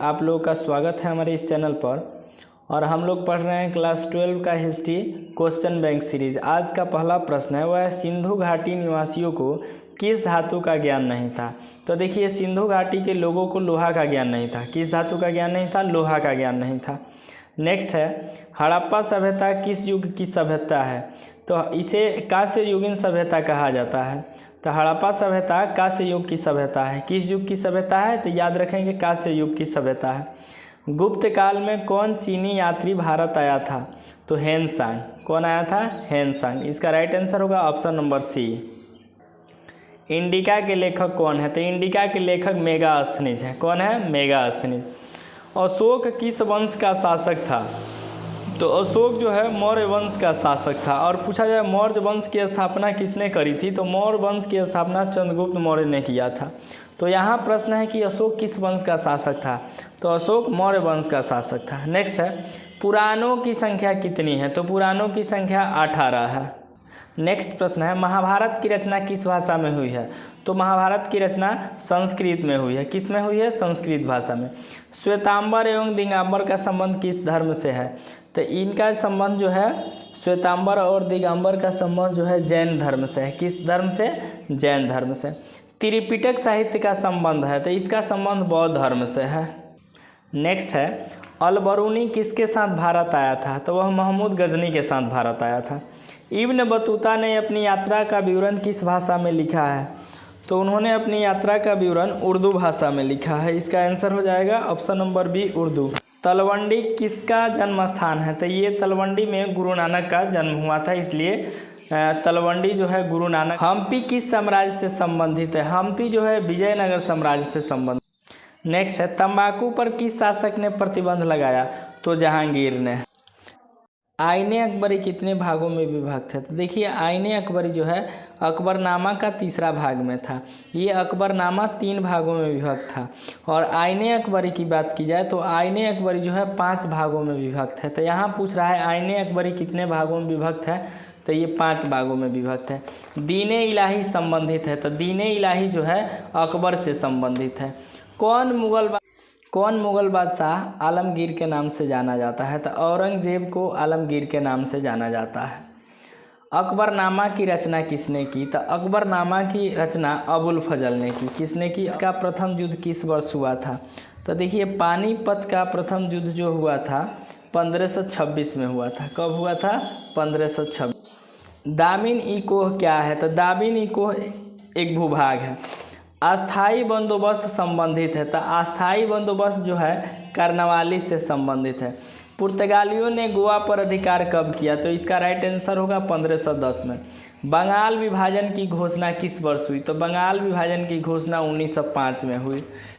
आप लोगों का स्वागत है हमारे इस चैनल पर। और हम लोग पढ़ रहे हैं क्लास 12 का हिस्ट्री क्वेश्चन बैंक सीरीज। आज का पहला प्रश्न है, वह है सिंधु घाटी निवासियों को किस धातु का ज्ञान नहीं था। तो देखिए, सिंधु घाटी के लोगों को लोहा का ज्ञान नहीं था। किस धातु का ज्ञान नहीं था? लोहा का ज्ञान नहीं था। नेक्स्ट है, हड़प्पा सभ्यता किस युग की सभ्यता है? तो इसे कांस्य युगीन सभ्यता कहा जाता है। तो हड़प्पा सभ्यता कांस्य युग की सभ्यता है। किस युग की सभ्यता है? तो याद रखेंगे, कांस्य युग की सभ्यता है। गुप्त काल में कौन चीनी यात्री भारत आया था? तो हेनसांग। कौन आया था? हेनसांग। इसका राइट आंसर होगा ऑप्शन नंबर सी। इंडिका के लेखक कौन है? तो इंडिका के लेखक मेगास्थनीज है। कौन है? मेगास्थनीज। अशोक किस वंश का शासक था? तो अशोक जो है मौर्य वंश का शासक था। और पूछा जाए मौर्य वंश की स्थापना किसने करी थी? तो मौर्य वंश की स्थापना चंद्रगुप्त मौर्य ने किया था। तो यहाँ प्रश्न है कि अशोक किस वंश का शासक था? तो अशोक मौर्य वंश का शासक था। नेक्स्ट है, पुराणों की संख्या कितनी है? तो पुराणों की संख्या 18 है। नेक्स्ट प्रश्न है, महाभारत की रचना किस भाषा में हुई है? तो महाभारत की रचना संस्कृत में हुई है। किस में हुई है? संस्कृत भाषा में। श्वेतांबर एवं दिगंबर का संबंध किस धर्म से है? तो इनका संबंध जो है, श्वेतांबर और दिगंबर का संबंध जो है जैन धर्म से है। किस धर्म से? जैन धर्म से। त्रिपिटक साहित्य का संबंध है, तो इसका संबंध बौद्ध धर्म से है। नेक्स्ट है, अल-बरूनी किसके साथ भारत आया था? तो वह महमूद गजनी के साथ भारत आया था। इब्न बतूता ने अपनी यात्रा का विवरण किस भाषा में लिखा है? तो उन्होंने अपनी यात्रा का विवरण उर्दू भाषा में लिखा है। इसका आंसर हो जाएगा option number B, Urdu. Talwandi किसका जन्म स्थान है? तो ये तलवंडी में गुरु नानक का जन्म हुआ था, इसलिए तलवंडी जो है गुरु नानक। हम्पी किस साम्राज्य से संबंधित है? हम्पी जो है विजयनगर साम्राज्य से संबंधित। नेक्स्ट है, तंबाकू पर किस शासक ने प्रतिबंध लगाया? तो जहांगीर ने। आईने अकबरी कितने भागों में विभक्त है? तो देखिए, आईने अकबरी जो है अकबरनामा का तीसरा भाग में था। ये अकबरनामा 3 भागों में विभक्त था। और आईने अकबरी की बात की जाए तो आईने अकबरी जो है 5 भागों में विभक्त है। तो यहाँ पूछ रहा है आईने अकबरी कितने भागों में विभक्त है? तो ये 5 भागों में विभक्त है। दीने इलाही संबंधित है, तो दीने इलाही जो है अकबर से संबंधित है। कौन मुगल बादशाह आलमगीर के नाम से जाना जाता है? तो औरंगजेब को आलमगीर के नाम से जाना जाता है। अकबरनामा की रचना किसने की? तो अकबरनामा की रचना अबुल फजल ने की। किसने की? का प्रथम युद्ध किस वर्ष हुआ था? तो देखिए, पानीपत का प्रथम युद्ध जो हुआ था 1526 में हुआ था। कब हुआ था? 1526। दामिन ई कोह क्या है? तो दामिन ई कोह एक भूभाग है। अस्थाई बंदोबस्त संबंधित है, तो अस्थाई बंदोबस्त जो है कर्नवाली से संबंधित है। पुर्तगालियों ने गोवा पर अधिकार कब किया? तो इसका राइट आंसर होगा 1510 में। बंगाल विभाजन की घोषणा किस वर्ष हुई? तो बंगाल विभाजन की घोषणा 1905 में हुई।